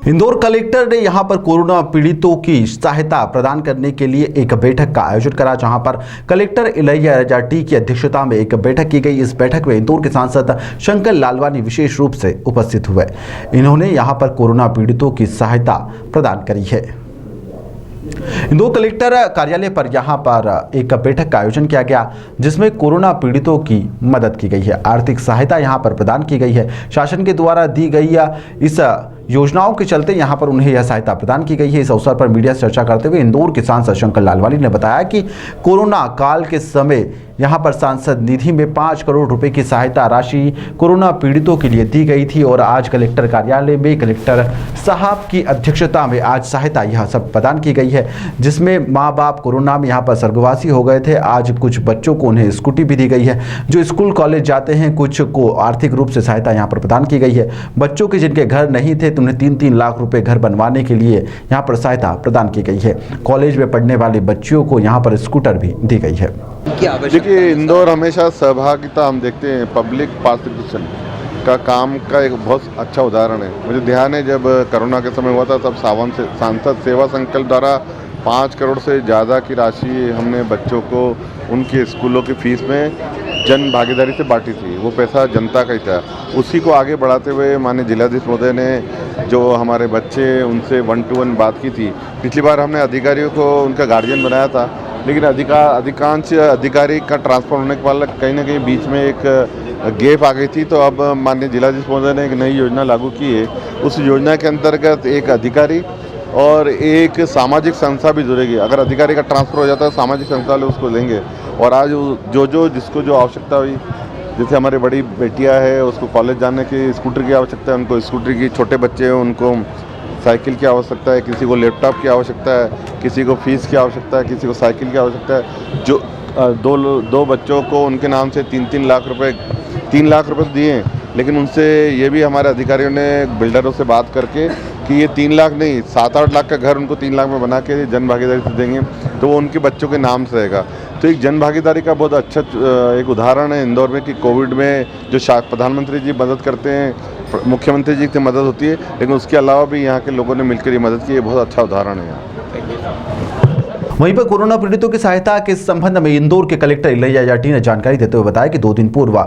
Indore collector ने यहां पर कोरोना पीड़ितों की सहायता प्रदान करने के लिए एक बैठक का आयोजन करा, जहां पर कलेक्टर इलैया जाटी की अध्यक्षता में एक बैठक की गई। इस बैठक में इंदौर के सांसद शंकर लालवानी विशेष रूप से उपस्थित हुए। इन्होंने यहां पर कोरोना पीड़ितों की सहायता प्रदान करी है। इंदौर कलेक्टर कार्यालय पर यहां पर एक बैठक का आयोजन किया गया, जिसमें कोरोना पीड़ितों की मदद की गई है। आर्थिक सहायता यहां पर प्रदान की गई है। शासन के द्वारा दी गई इस योजनाओं के चलते यहां पर उन्हें यह सहायता प्रदान की गई है। इस अवसर पर मीडिया से चर्चा करते हुए इंदौर के सांसद शंकर लालवानी ने बताया कि कोरोना काल के समय यहां पर सांसद निधि में 5 करोड़ रुपए की सहायता राशि कोरोना पीड़ितों के लिए दी गई थी और आज कलेक्टर कार्यालय में कलेक्टर साहब की अध्यक्षता में आज सहायता यह सब प्रदान की गई है, जिसमें माँ बाप कोरोना में यहाँ पर स्वर्गवासी हो गए थे। आज कुछ बच्चों को उन्हें स्कूटी भी दी गई है जो स्कूल कॉलेज जाते हैं। कुछ को आर्थिक रूप से सहायता यहाँ पर प्रदान की गई है। बच्चों के जिनके घर नहीं थे तो उन्हें 3-3 लाख रुपए घर बनवाने के लिए यहाँ पर सहायता प्रदान की गई है। कॉलेज में पढ़ने वाली बच्चियों को यहाँ पर स्कूटर भी दी गई है। देखिए, इंदौर हमेशा सहभागिता हम देखते हैं, पब्लिक पार्टिसिपेशन का काम का एक बहुत अच्छा उदाहरण है। मुझे ध्यान है जब कोरोना के समय हुआ था तब सांसद सेवा संकल्प द्वारा 5 करोड़ से ज़्यादा की राशि हमने बच्चों को उनके स्कूलों की फीस में जन भागीदारी से बांटी थी। वो पैसा जनता का ही था। उसी को आगे बढ़ाते हुए माननीय जिलाधीश महोदय ने जो हमारे बच्चे उनसे 1-to-1 बात की थी। पिछली बार हमने अधिकारियों को उनका गार्जियन बनाया था, लेकिन अधिकांश अधिकारी का ट्रांसफ़र होने के बाद कहीं ना कहीं बीच में एक गैप आ गई थी। तो अब माननीय जिलाधीश महोदय ने एक नई योजना लागू की है। उस योजना के अंतर्गत एक अधिकारी और एक सामाजिक संस्था भी जुड़ेगी। अगर अधिकारी का ट्रांसफ़र हो जाता है सामाजिक संस्था वाले उसको लेंगे। और आज जिसको जो आवश्यकता हुई, जैसे हमारी बड़ी बेटियां है उसको कॉलेज जाने की स्कूटर की आवश्यकता है, उनको स्कूटर की, छोटे बच्चे हैं उनको साइकिल की आवश्यकता है, किसी को लैपटॉप की आवश्यकता है, किसी को फीस की आवश्यकता है, किसी को साइकिल की आवश्यकता है। जो दो बच्चों को उनके नाम से 3 लाख रुपए दिए हैं। लेकिन उनसे ये भी हमारे अधिकारियों ने बिल्डरों से बात करके कि ये 3 लाख नहीं 7-8 लाख का घर उनको 3 लाख में बना के जन भागीदारी से देंगे, तो वो उनके बच्चों के नाम से रहेगा। तो एक जन भागीदारी का बहुत अच्छा एक उदाहरण है इंदौर में कि कोविड में जो प्रधानमंत्री जी मदद करते हैं, मुख्यमंत्री जी की मदद होती है, लेकिन उसके अलावा भी यहाँ के लोगों ने मिलकर ये मदद की। ये बहुत अच्छा उदाहरण है यहाँ। वहीं पर कोरोना पीड़ितों की सहायता के संबंध में इंदौर के कलेक्टर इलैया जाटी ने जानकारी देते हुए बताया कि 2 दिन पूर्व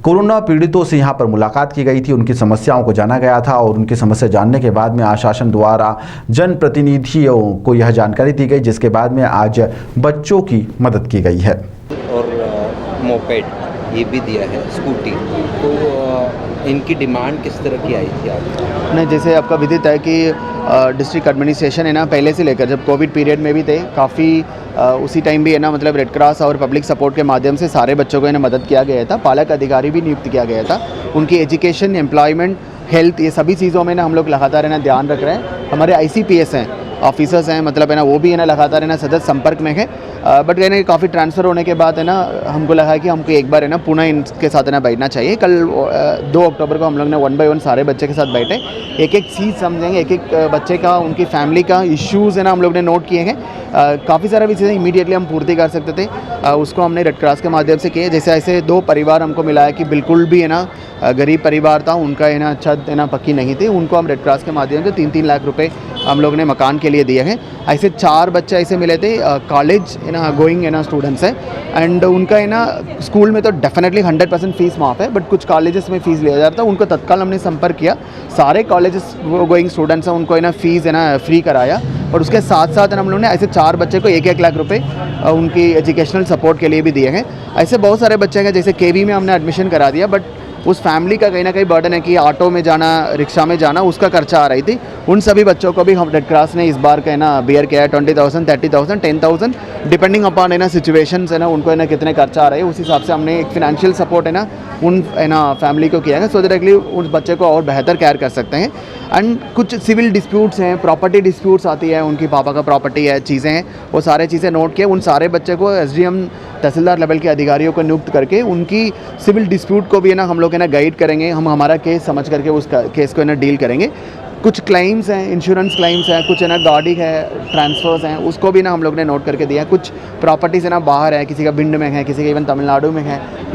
कोरोना पीड़ितों से यहां पर मुलाकात की गई थी। उनकी समस्याओं को जाना गया था और उनकी समस्या जानने के बाद में आशासन द्वारा जनप्रतिनिधियों को यह जानकारी दी गई, जिसके बाद में आज बच्चों की मदद की गई है। और मोपेड ये भी दिया है, स्कूटी। तो इनकी डिमांड किस तरह की आई थी आप? नहीं, जैसे आपका विदित है कि डिस्ट्रिक्ट एडमिनिस्ट्रेशन है ना, पहले से लेकर जब कोविड पीरियड में भी थे काफ़ी उसी टाइम भी है ना, मतलब रेड क्रॉस और पब्लिक सपोर्ट के माध्यम से सारे बच्चों को है ना मदद किया गया था। पालक अधिकारी भी नियुक्त किया गया था। उनकी एजुकेशन, एम्प्लॉयमेंट, हेल्थ, ये सभी चीज़ों में ना हम लोग लगातार है ना ध्यान रख रहे हैं। हमारे ICPS हैं, ऑफिसर्स हैं, मतलब है ना वो भी है ना लगातार है ना सतत संपर्क में है। बट कहने कि काफ़ी ट्रांसफ़र होने के बाद है ना हमको लगा कि हमको एक बार है ना पुनः इनके साथ है ना बैठना चाहिए। कल 2 अक्टूबर को हम लोग ने 1 by 1 सारे बच्चे के साथ बैठे, एक चीज़ समझेंगे, एक बच्चे का, उनकी फैमिली का इश्यूज़ है ना हम लोग ने नोट किए हैं। काफ़ी सारा भी चीज़ें इमीडिएटली हम पूर्ति कर सकते थे, उसको हमने रेड क्रॉस के माध्यम से किए। जैसे ऐसे 2 परिवार हमको मिला है कि बिल्कुल भी है ना गरीब परिवार था, उनका है ना छत है ना पक्की नहीं थी, उनको हम रेड क्रॉस के माध्यम से 3-3 लाख रुपए हम लोग ने मकान के लिए दिए हैं। ऐसे 4 बच्चे ऐसे मिले थे, कॉलेज है ना गोइंग है ना स्टूडेंट्स हैं, एंड उनका है ना स्कूल में तो डेफिनेटली 100% फीस माफ़ है, बट कुछ कॉलेजेस में फ़ीस लिया जाता है। उनको तत्काल हमने संपर्क किया, सारे कॉलेजेस गोइंग स्टूडेंट्स हैं उनको है ना फ़ीस है ना फ्री कराया। और उसके साथ साथ हम लोगों ने ऐसे 4 बच्चे को 1-1 लाख रुपए उनकी एजुकेशनल सपोर्ट के लिए भी दिए हैं। ऐसे बहुत सारे बच्चे हैं, जैसे KV में हमने एडमिशन करा दिया, बट उस फैमिली का कहीं ना कहीं बर्डन है कि ऑटो में जाना, रिक्शा में जाना, उसका खर्चा आ रही थी। उन सभी बच्चों को भी हम रेड क्रॉस ने इस बार का है ना बियर किया है 20,000, 30,000, 10,000 डिपेंडिंग अपॉन है ना सिचुएशंस है ना, उनको है ना कितने खर्चा आ रहे हैं उस हिसाब से हमने एक फिनेंशियल सपोर्ट है ना उन है ना फैमिली को किया है, सो डायरेक्टली उस बच्चे को और बेहतर केयर कर सकते हैं। एंड कुछ सिविल डिस्प्यूट्स हैं, प्रॉपर्टी डिस्प्यूट्स आती है, उनकी पापा का प्रॉपर्टी है, चीज़ें हैं, वो सारे चीज़ें नोट किए। उन सारे बच्चे को SDM तहसीलदार लेवल के अधिकारियों को नियुक्त करके उनकी सिविल डिस्प्यूट को भी है ना हम लोग है ना गाइड करेंगे। हम हमारा केस समझ करके उस केस को है ना डील करेंगे। कुछ क्लेम्स हैं, इंश्योरेंस क्लेम्स हैं, कुछ है ना गाड़ी है, ट्रांसफ़र्स हैं, उसको भी ना हम लोग ने नोट करके दिया है। कुछ प्रॉपर्टीज़ है ना बाहर है, किसी का भिंड में है, किसी का इवन तमिलनाडु में है।